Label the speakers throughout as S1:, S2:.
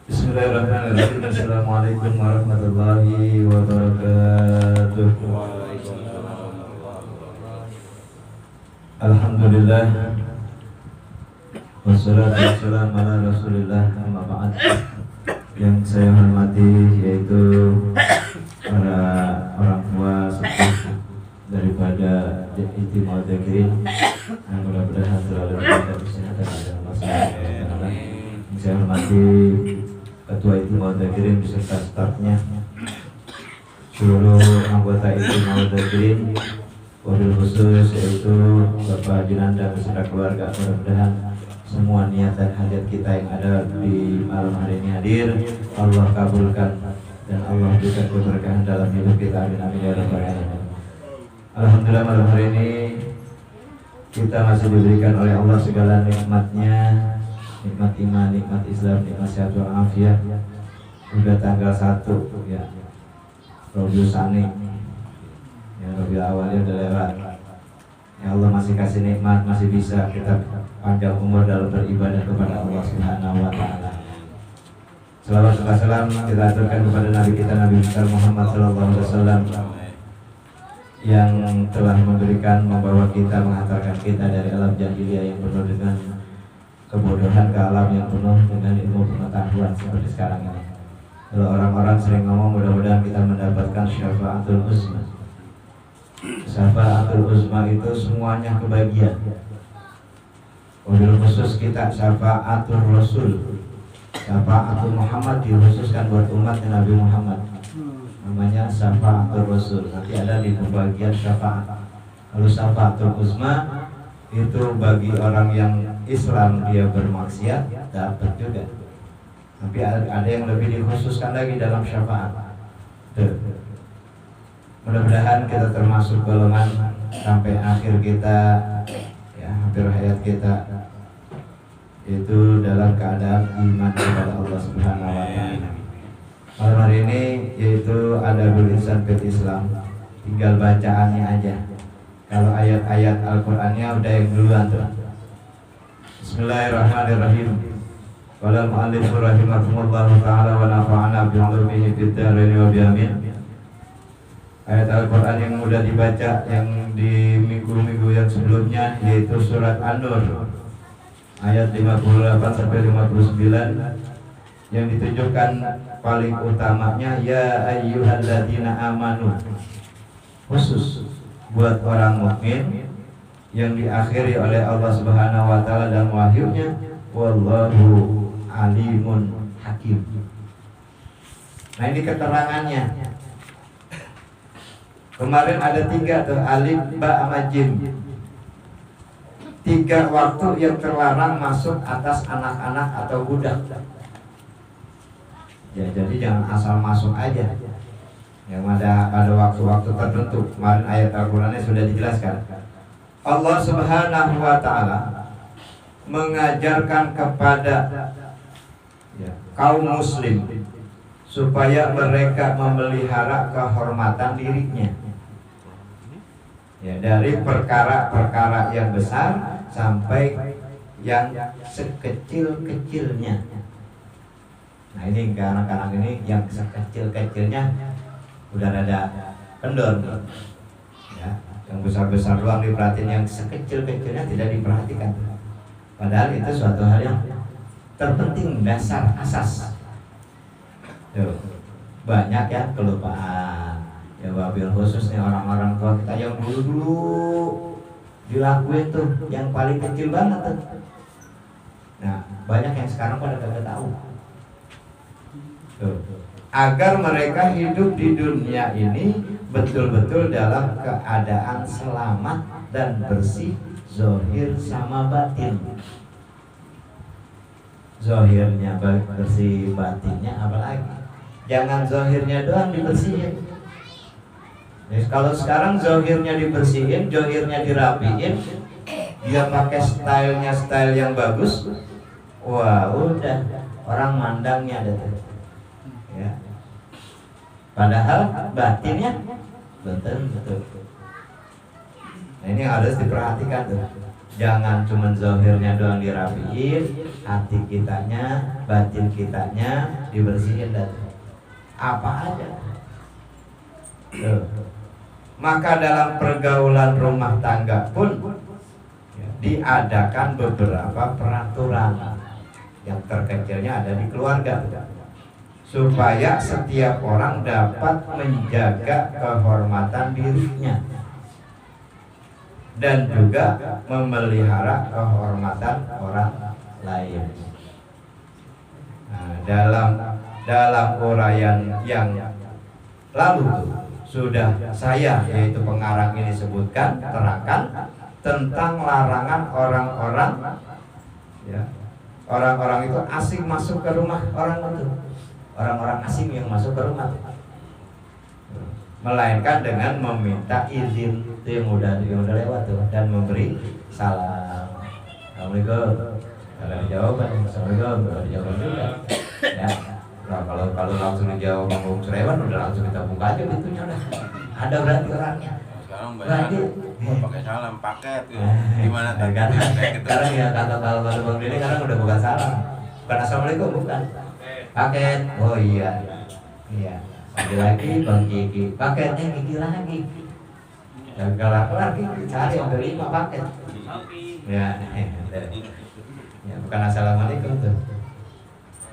S1: Bismillahirrahmanirrahim. Assalamualaikum warahmatullahi wabarakatuh. Alhamdulillah. Wassalatu wassalamu ala Rasulillah, amma ba'd. Yang saya hormati yaitu para orang tua sepuh daripada Itim Al-Zakirin, yang mudah-mudahan selalu diberikan kesehatan dan masalah. Yang saya hormati Ketua Itim Al-Zakirin beserta stafnya, seluruh anggota Itim Al-Zakirin, wabil khusus yaitu Bapak Junanda beserta keluarga. Mudah-mudahan semua niat dan hajat kita yang ada di malam hari ini hadir Allah kabulkan dan Allah berikan keberkahan dalam hidup kita. Amin amin ya rabbal alamin. Alhamdulillah, malam hari ini kita masih diberikan oleh Allah segala nikmatnya, nikmat iman, nikmat Islam, nikmat sehat walafiat. Udah tanggal 1 ya, Rabiul Tsani ya, Rabiul Awal udah lewat. Ya Allah masih kasih nikmat, masih bisa kita panjang umur dalam beribadah kepada Allah Subhanahu wa taala. Selawat dan salam kita aturkan kepada Nabi kita, Nabi besar Muhammad sallallahu alaihi wasallam, yang telah membawa kita, menghantarkan kita dari alam jahiliyah yang penuh dengan kebodohan ke alam yang penuh dengan ilmu pengetahuan seperti sekarang ini. Kalau orang-orang sering ngomong, mudah-mudahan kita mendapatkan syafaatul uzma. Syafaatul uzma itu semuanya kebahagiaan. Wabil khusus kita syafaatul Rasul, syafaatul Muhammad dikhususkan buat umat Nabi Muhammad. Namanya syafaatul Rasul. Nanti ada di pembagian syafaat. Kalau syafaatul uzma itu bagi orang yang Islam dia bermaksiat dapat juga. Tapi ada yang lebih dikhususkan lagi dalam syafaat. Mudah-mudahan kita termasuk golongan sampai akhir kita ya, hampir hayat kita itu dalam keadaan iman kepada Allah Subhanahu wa taala. Malam hari ini yaitu ada Insan Fit Islam, tinggal bacaannya aja. Kalau ayat-ayat Al-Qur'annya udah yang duluan tuh. Bismillahirrahmanirrahim. Qala al-mu'allif rahimahullahu ta'ala wa nafa'ana bi'ulumihi fid dharain wa bi'amin. Ayat Al-Qur'an yang mudah dibaca yang di minggu-minggu yang sebelumnya yaitu surat An-Nur ayat 58 sampai 59, yang ditunjukkan paling utamanya ya ayyuhalladzina amanu, khusus buat orang mukmin, yang diakhiri oleh Allah Subhanahu wa taala dan wahyunya wallahu alimun hakim. Nah ini keterangannya. Kemarin ada 3 tuh, alif, ba, sama jim. 3 waktu yang terlarang masuk atas anak-anak atau budak. Ya jadi jangan asal masuk aja. Yang ada pada waktu-waktu tertentu. Kemarin ayat Al-Qur'annya sudah dijelaskan. Allah Subhanahu wa taala mengajarkan kepada ya, kaum muslim supaya mereka memelihara kehormatan dirinya. Ya, dari perkara-perkara yang besar sampai yang sekecil-kecilnya. Nah ini ke anak-anak ini yang sekecil-kecilnya udah ada kendor, ya, yang besar-besar doang diperhatiin, yang sekecil-kecilnya tidak diperhatikan. Padahal itu suatu hal yang terpenting, dasar, asas. Tuh, banyak ya kelupaan. Ya wabil khususnya orang-orang tua kita yang dulu-dulu dilakuin tuh, yang paling kecil banget tuh. Nah banyak yang sekarang pada kagak tahu. Tuh. Agar mereka hidup di dunia ini betul-betul dalam keadaan selamat dan bersih, zahir sama batin. Zahirnya bersih, batinnya apalagi. Jangan zahirnya doang dibersihin. Jadi kalau sekarang zahirnya dibersihin, zahirnya dirapiin, dia pakai style yang bagus, wah udah orang mandangnya ada tuh. Ya. Padahal batinnya betul. Nah, ini harus diperhatikan tuh. Jangan cuma zahirnya doang dirapiin, hati kitanya, batin kitanya dibersihin dan apa aja. Tuh. Maka dalam pergaulan rumah tangga pun diadakan beberapa peraturan. Yang terkecilnya ada di keluarga, supaya setiap orang dapat menjaga kehormatan dirinya dan juga memelihara kehormatan orang lain. Nah, dalam uraian yang lalu sudah saya, yaitu pengarang ini, sebutkan, terangkan tentang larangan orang-orang, ya, orang-orang itu asing masuk ke rumah orang itu, orang-orang asing yang masuk ke rumah, melainkan dengan meminta izin. Itu yang udah lewat tuh, dan memberi salam. Assalamualaikum. Kalau dijawab, assalamualaikum. Kalau dijawab juga, ya. Nah, kalau langsung dijawab Bung Surewan, udah langsung kita buka aja pintunya udah. Ada berarti orangnya.
S2: Sekarang banyak pakai salam paket gitu. Gimana tuh?
S1: Sekarang ya kalau Bang Dini sekarang udah bukan salam. Bukan assalamualaikum, bukan. Paket. Oh iya. Iya. Lagi Bang Kiki. Paketnya Kiki lagi. Dan kelar Kiki cari sampai 5 paket. Ya. Ya, bukan assalamualaikum tuh.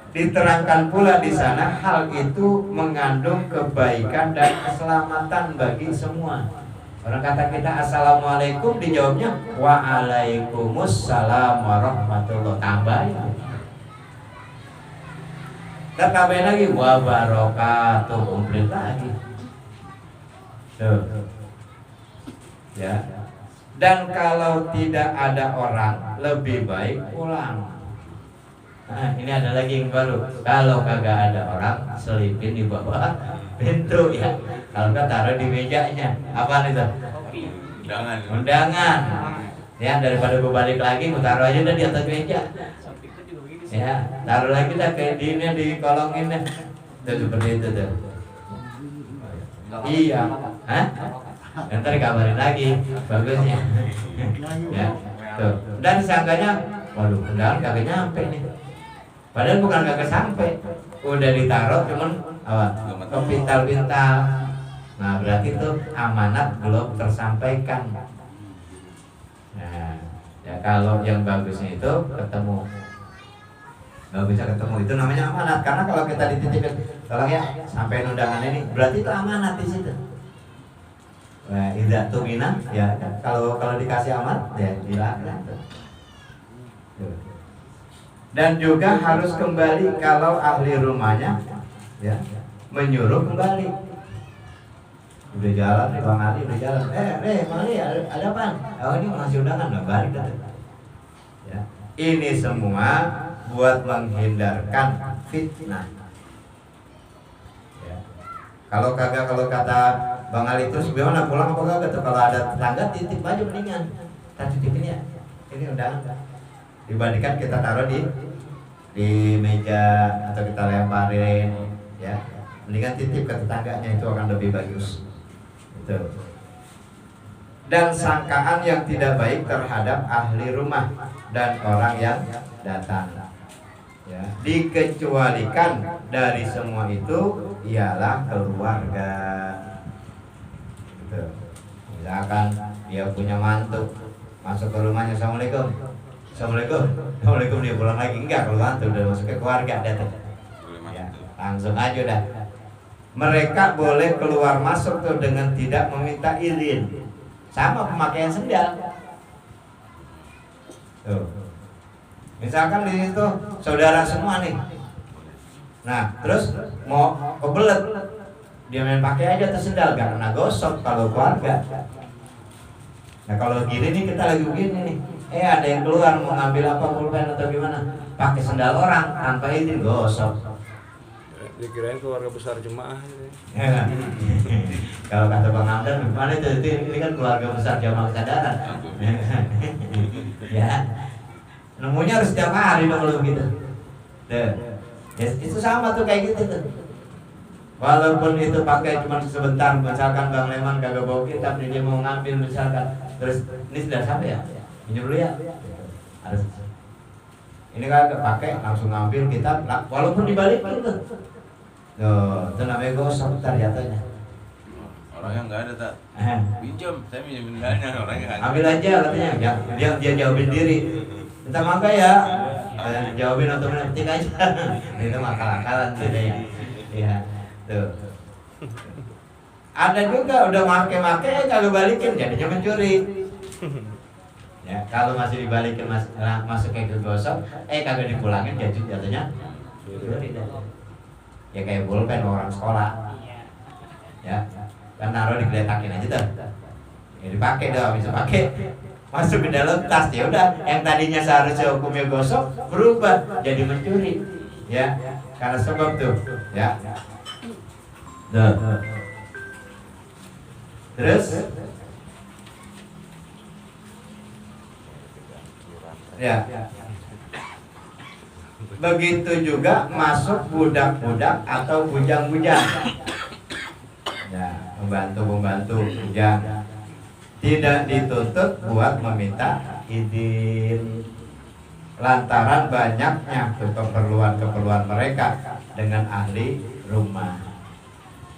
S1: Diterangkan pula di sana hal itu mengandung kebaikan dan keselamatan bagi semua. Orang kata kita assalamualaikum, dijawabnya waalaikumsalam warahmatullahi wabarakatuh. Dan tambahin lagi wabarakatuh, komplit lagi. Tuh. Ya. Dan kalau tidak ada orang, lebih baik pulang. Nah, ini ada lagi yang baru. Kalau kagak ada orang, selipin di bawah pintu ya. Kalau nggak taruh di mejanya. Apaan itu? Undangan. Ya, daripada gue balik lagi, gue taruh aja di atas meja. Ya, taruh lagi dah kayak di ini, di kolongin deh. Itu seperti itu tuh. Iya. Hah? Ntar kabarin lagi. Bagusnya. Ya. Tuh. Dan sangkanya, waduh, undangan kagak nyampe nih. Padahal bukan kagak sampai, udah ditaruh cuman kepintal-pintal. Nah, berarti itu amanat belum tersampaikan. Nah, ya kalau yang bagusnya itu ketemu, nggak bisa ketemu, itu namanya amanat. Karena kalau kita dititipin, tolong ya sampai undangan ini, berarti itu amanat di situ. Nah, idza tumina, ya kalau dikasih amanat, ya dilakukan. Dan juga harus kembali kalau ahli rumahnya, ya, menyuruh kembali. Udah jalan nih Bang Ali, udah jalan. Bang Ali, ada apa? Oh, ini masih undangan, nggak balik kan? Ya. Ini semua buat menghindarkan fitnah. Ya. Kalau kata Bang Ali terus gimana, pulang apa kagak tuh? Kalau ada tetangga titip aja mendingan. Kita titipin ya. Ini undangan. Dibandingkan kita taruh di meja atau kita lemparin, ya, mendingan titip ke tetangganya, itu akan lebih bagus. Itu. Dan sangkaan yang tidak baik terhadap ahli rumah dan orang yang datang, ya, dikecualikan dari semua itu ialah keluarga. Gitu. Misalkan dia punya mantu, masuk ke rumahnya, assalamualaikum. Assalamualaikum, dia pulang lagi. Enggak, kalau mantu udah masuk ke keluarga datang. Ya, langsung aja dah. Mereka boleh keluar masuk tuh dengan tidak meminta izin. Sama pemakaian sendal. Tuh. Misalkan di situ saudara semua nih. Nah, terus mau kebelet, dia main pakai aja tuh sendal, gak kena gosok kalau keluarga. Nah, kalau gini nih, kita lagi begini nih. Ada yang keluar mau ngambil apa, pulpen atau gimana, pakai sendal orang tanpa izin, gosok.
S2: Dikirain keluarga besar jemaah gitu.
S1: Ya. Kalau kata Bang Hamdan, gimana itu? Ini kan keluarga besar jamaah kesadaran. Ya, nemunya harus setiap hari dong kalau begitu. Ya, itu sama tuh kayak gitu tuh. Walaupun itu pakai cuma sebentar, misalkan Bang Leman kagak bawa kitab, dia mau ngambil misalkan, terus ini sudah sampai ya? Minjem dulu ya. Harus. Ini kan pakai langsung ngambil kitab, walaupun dibalikin tuh. Tuh, itu namanya gosok ternyatanya.
S2: Orangnya nggak ada tak. Pinjam, saya minjemin dana orangnya nggak ada.
S1: Ambil aja katanya, dia jawabin diri. Minta mangga ya. Jawabin otomatis aja. Itu akal-akalan gitu ya. Iya, tuh. Ada juga udah make kagak balikin, jadinya mencuri. Ya, kalau masih dibalikin masuk ke gosok, kagak dipulangin jatuhnya curi. Ya kayak pulpen orang sekolah. Ya, kan naruh digeletakin aja tuh. Ya dipakai dong, bisa pakai. Masuk ke dalam tas, ya udah. Yang tadinya seharusnya hukumnya gosok berubah jadi mencuri. Ya, karena sebab tuh, ya. Tuh. Terus ya. Begitu juga masuk budak-budak atau bujang-bujang. Ya, pembantu bujang. Tidak dituntut buat meminta izin lantaran banyaknya keperluan mereka dengan ahli rumah.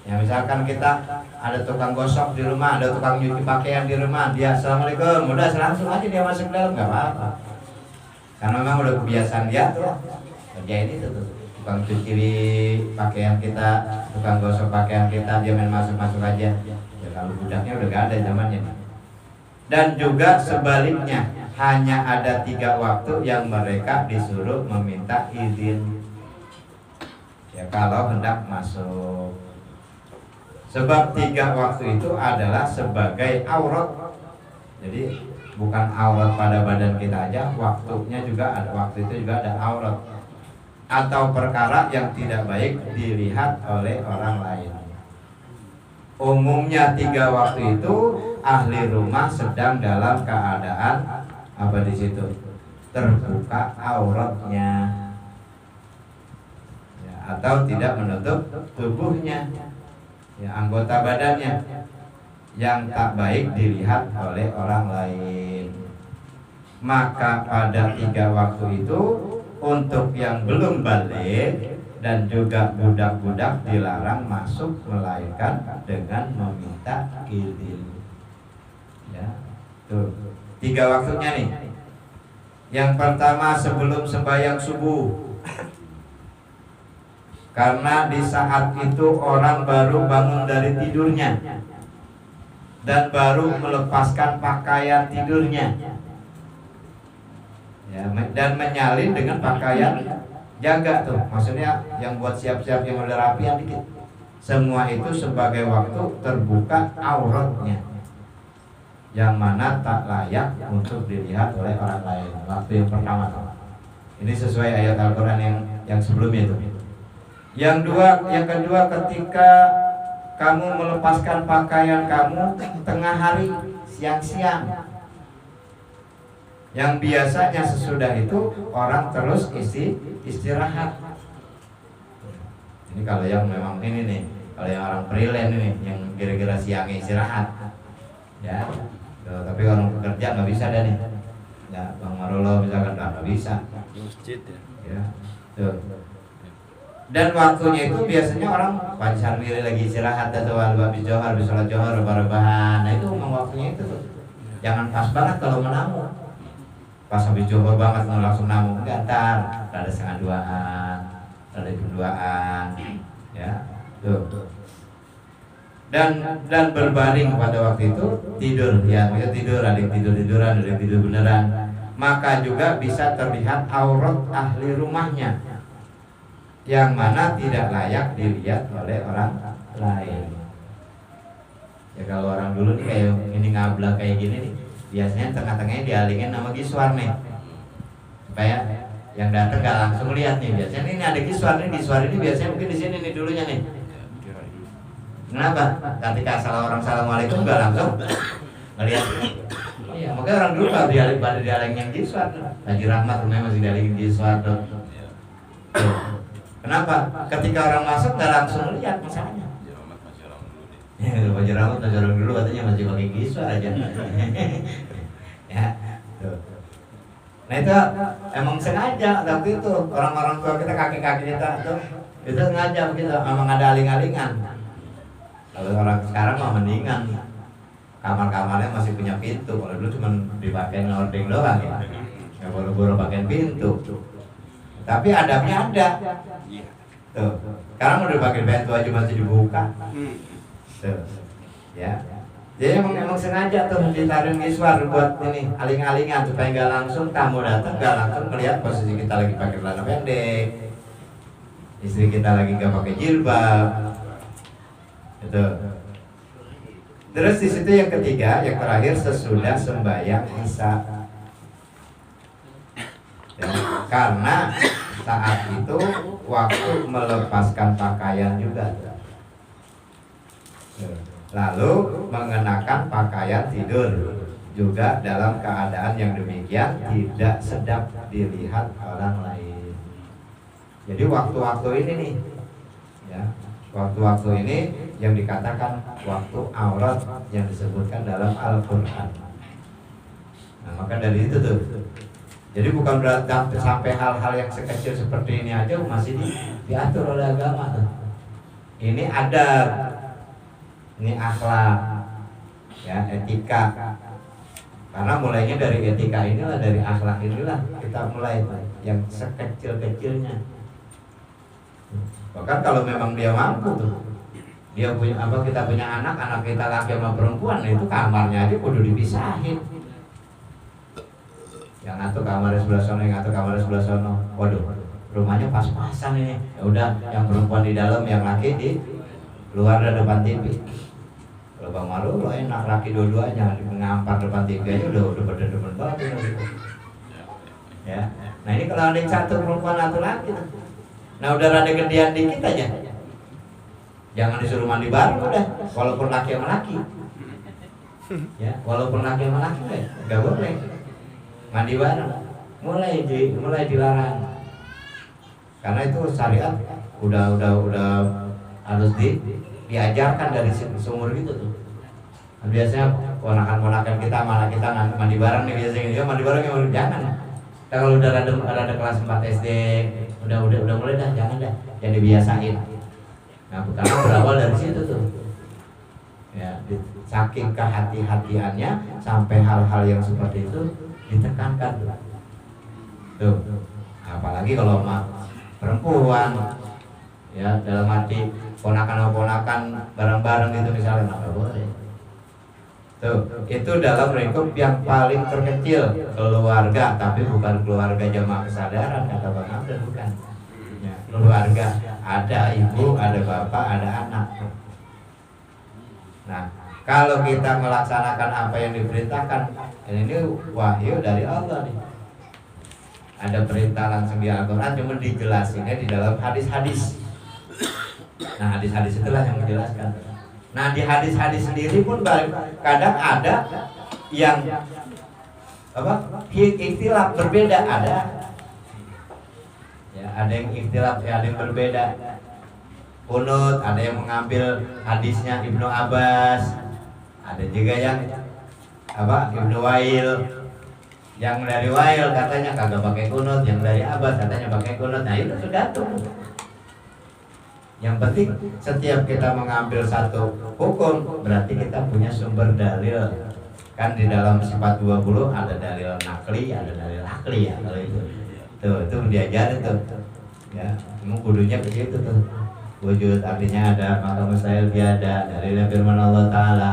S1: Ya misalkan kita ada tukang gosok di rumah, ada tukang nyuci pakaian di rumah, dia assalamualaikum, udah langsung aja dia masuk ke dalam, nggak apa-apa. Karena memang udah kebiasaan dia tuh kerjain itu tuh, tukang cuci pakaian kita, tukang gosok pakaian kita, dia main masuk aja. Ya kalau budaknya udah gak ada zamannya. Dan juga sebaliknya, hanya ada 3 waktu yang mereka disuruh meminta izin. Ya kalau hendak masuk. Sebab 3 waktu itu adalah sebagai aurat. Jadi bukan aurat pada badan kita aja, waktunya juga ada, waktu itu juga ada aurat atau perkara yang tidak baik dilihat oleh orang lain. Umumnya 3 waktu itu ahli rumah sedang dalam keadaan apa di situ? Terbuka auratnya, ya, atau tidak menutup tubuhnya. Ya, anggota badannya yang tak baik dilihat oleh orang lain. Maka pada 3 waktu itu untuk yang belum balik dan juga budak-budak dilarang masuk melainkan dengan meminta izin. Ya, tuh 3 waktunya nih. Yang pertama sebelum sembahyang subuh. Karena di saat itu orang baru bangun dari tidurnya dan baru melepaskan pakaian tidurnya, ya, dan menyalin dengan pakaian jaga tuh, maksudnya yang buat siap-siap yang udah rapian dikit. Semua itu sebagai waktu terbuka auratnya, yang mana tak layak untuk dilihat oleh orang lain. Waktu yang pertama, ini sesuai ayat Al-Quran yang sebelumnya itu. Yang kedua ketika kamu melepaskan pakaian kamu tengah hari, siang-siang. Yang biasanya sesudah itu orang terus istirahat. Ini kalau yang memang ini nih, kalau yang orang freelance ini, yang kira-kira siangnya istirahat. Ya, tapi orang pekerja nggak bisa dah nih. Ya, Bang Marolo misalkan nggak bisa.
S2: Masjid ya.
S1: Ya, tuh. Dan waktunya itu biasanya orang pacar diri lagi istirahat atau habis johar, habis sholat johar, rebahan. Nah itu memang waktunya itu tuh. Jangan pas banget kalau menamu. Pas habis johar banget langsung namu, enggak, ntar ada 1:30-an, ada 2-an, ya, tuh. Dan berbaring pada waktu itu tidur, ya, maksudnya tidur, ada yang tiduran, ada yang tidur beneran. Maka juga bisa terlihat aurat ahli rumahnya, yang mana tidak layak dilihat oleh orang lain. Ya kalau orang dulu nih kayak ini ngablak kayak gini nih, biasanya tengah-tengahnya dialingin sama giswar nih, supaya yang datang gak langsung lihat nih. Biasanya ini ada giswar nih, giswar ini biasanya mungkin di sini nih dulunya nih. Kenapa? Ketika orang assalamualaikum gak langsung ngelihat. Iya, makanya orang dulu gak dialingin giswar. Haji Rahmat rumahnya masih dialingin giswar tuh. Kenapa? Ketika orang masuk nggak langsung lihat masalahnya. Haji Rahmat masih orang dulu katanya masih pakai giswar aja. Ya, Tuh. Nah itu emang sengaja waktu itu orang-orang tua kita, kakek-kakek kita tuh itu sengaja begitu, memang ada aling-alingan. Kalau orang sekarang mah mendingan kamar-kamarnya masih punya pintu. Kalau dulu cuma dipakai ordeng doang ya, nggak buru-buru pakai pintu. Tapi adabnya ada. Tuh, sekarang udah pakai pintu aja masih dibuka. Tuh, ya. Jadi emang sengaja tuh ditaruh miswar buat ini aling-alingan supaya nggak langsung tamu datang nggak langsung melihat posisi kita lagi pakai celana pendek, istri kita lagi nggak pakai jilbab, itu. Terus di situ yang ketiga, yang terakhir sesudah sembahyang isya. Ya, karena saat itu waktu melepaskan pakaian juga. Lalu mengenakan pakaian tidur juga dalam keadaan yang demikian tidak sedap dilihat orang lain. Jadi waktu-waktu ini nih, ya, waktu-waktu ini yang dikatakan waktu aurat yang disebutkan dalam Al-Quran. Nah maka dari itu tuh, jadi bukan berarti sampai hal-hal yang sekecil seperti ini aja masih diatur oleh agama tuh. Ini adab, ini akhlak, ya, etika. Karena mulainya dari etika inilah, dari akhlak inilah kita mulai yang sekecil-kecilnya. Bahkan kalau memang dia mampu tuh, dia punya apa, kita punya anak kita laki sama perempuan, itu kamarnya aja kudu dipisahin. Yang satu kamar sebelah sono, yang satu kamar sebelah sono. Waduh, rumahnya pas-pasan ini. Ya udah, yang perempuan di dalam, yang laki di luar ada depan TV. Kalau Bang Malu lo enak laki dua-duanya ngampar depan TV aja udah berdemen banget ya. Nah ini kalau ada yang satu perempuan atau laki, nah udah rada gedean dikit aja, jangan disuruh mandi bareng udah, walaupun laki sama laki, ya walaupun laki sama laki nggak boleh mandi bareng, mulai dilarang, karena itu syariat udah harus diajarkan dari seumur gitu tuh. Biasanya ponakan-ponakan kita malah kita mandi bareng nih biasanya, dia mandi bareng yang jangan. Kita kalau udah ada kelas 4 SD, udah mulai dah, jangan dah, jangan dibiasain. Nah, karena berawal dari situ tuh. Ya, saking kehati-hatiannya sampai hal-hal yang seperti itu ditekankan tuh. Apalagi kalau perempuan, ya dalam arti ponakan bareng-bareng itu misalnya nggak boleh. Tuh, itu dalam lingkup yang paling terkecil keluarga, tapi bukan keluarga jamaah kesadaran kata Bang Abdul, bukan. Ya, keluarga ada ibu, ada bapak, ada anak. Nah, kalau kita melaksanakan apa yang diperintahkan, ini wahyu dari Allah nih. Ada perintah langsung di Al-Quran, cuma dijelasinnya di dalam hadis-hadis. Nah hadis-hadis itulah yang menjelaskan. Nah di hadis-hadis sendiri pun kadang ada yang ikhtilaf berbeda, ada. Ya ada yang ikhtilaf, ya ada yang berbeda. Kunut, ada yang mengambil hadisnya Ibnu Abbas, ada juga yang Ibnu Wail. Yang dari Wail katanya kagak pakai kunut, yang dari Abbas katanya pakai kunut. Nah itu sudah tuh. Yang penting setiap kita mengambil satu hukum berarti kita punya sumber dalil. Kan di dalam sifat 20 ada dalil nakli, ada dalil akli ya kalau itu. Itu diajarin tuh. Ya, emang kudunya begitu tuh. Wujud artinya ada, maka mustahil tiada, dari firman Allah Ta'ala.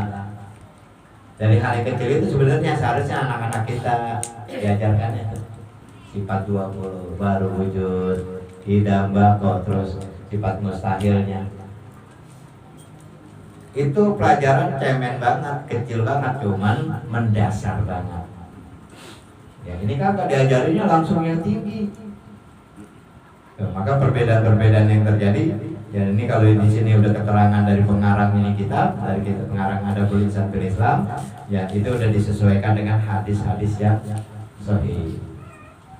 S1: Dari hal kecil itu sebenarnya seharusnya anak-anak kita diajarkan itu. Sifat 20 baru wujud, tidak kok terus sifat mustahilnya. Itu pelajaran cemen banget, kecil banget, cuman mendasar banget. Ya ini kagak diajarinya langsung yang tinggi. Maka perbedaan-perbedaan yang terjadi, ya ini kalau di sini udah keterangan dari pengarang ini kitab, dari pengarang Adabul Insan fil Islam, ya itu udah disesuaikan dengan hadis-hadis yang sahih.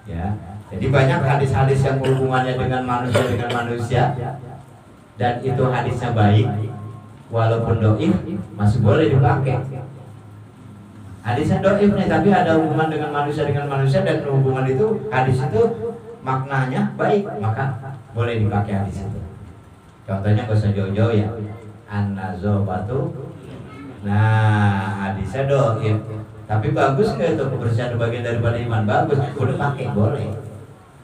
S1: Ya. Jadi banyak hadis-hadis yang hubungannya dengan manusia dan itu hadisnya baik, walaupun doif masih boleh dipakai. Hadisnya doif nih, tapi ada hubungan dengan manusia dan hubungan itu hadis itu maknanya baik, maka boleh dipakai hadis itu. Contohnya gak usah jauh-jauh ya, an-nazobatu. Nah hadisnya doif, tapi bagus nggak itu? Kebersihan bagian daripada iman, bagus, boleh pakai, boleh.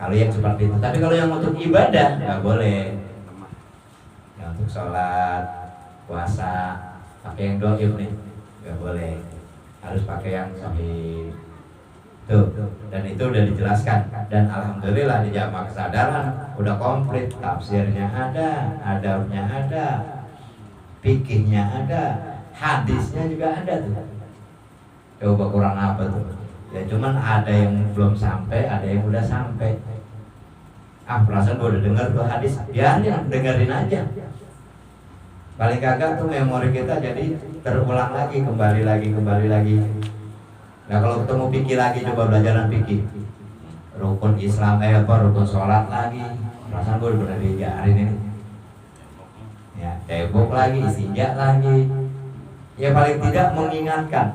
S1: Kalau yang seperti itu, tapi kalau yang untuk ibadah nggak boleh. Yang untuk sholat, puasa, pakai yang doif nih, nggak boleh. Harus pakai yang sahih. Tuh, dan itu udah dijelaskan. Dan alhamdulillah di Jamaah Kesadaran udah komplit, tafsirnya ada, adabnya ada, fikihnya ada, hadisnya juga ada tuh. Coba kurang apa tuh? Ya cuman ada yang belum sampai, ada yang udah sampai. Perasaan gue udah denger tuh hadis, biarin, dengerin aja. Paling kagak tuh memori kita jadi terulang lagi, kembali lagi. Nah kalau ketemu fikih lagi, coba belajaran fikih. Rukun Islam, rukun sholat lagi. Perasaan gue udah diajarin ini. Ya, cebok lagi, istinja lagi. Ya paling tidak mengingatkan.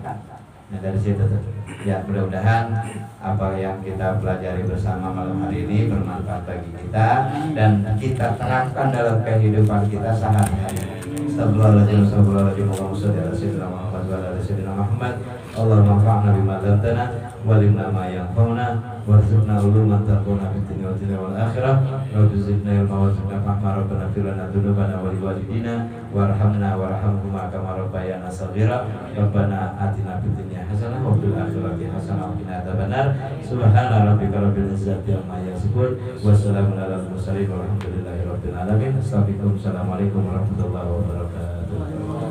S1: Nah dari situ tuh. Ya mudah-mudahan apa yang kita pelajari bersama malam hari ini bermanfaat bagi kita dan kita terapkan dalam kehidupan kita sehari-hari. Astagfirullahaladzim, Allahumma fa'na bima 'allamtana wa 'allimna ma yanfa'una warzuqna uluman tanfa'una fid dunya wal akhirah wa zidna ilma wa zidna fahma rabbana fir lana dzunubana wa liwalidina warhamna warhamhuma kama rabbayana shaghira rabbana atina fid dunya hasanah wa fil akhirati hasanah wa qina adzabannar subhana rabbika rabbil izzati amma yasifun wa salamun alal mursalin walhamdulillahi rabbil alamin. Assalamualaikum warahmatullahi wabarakatuh.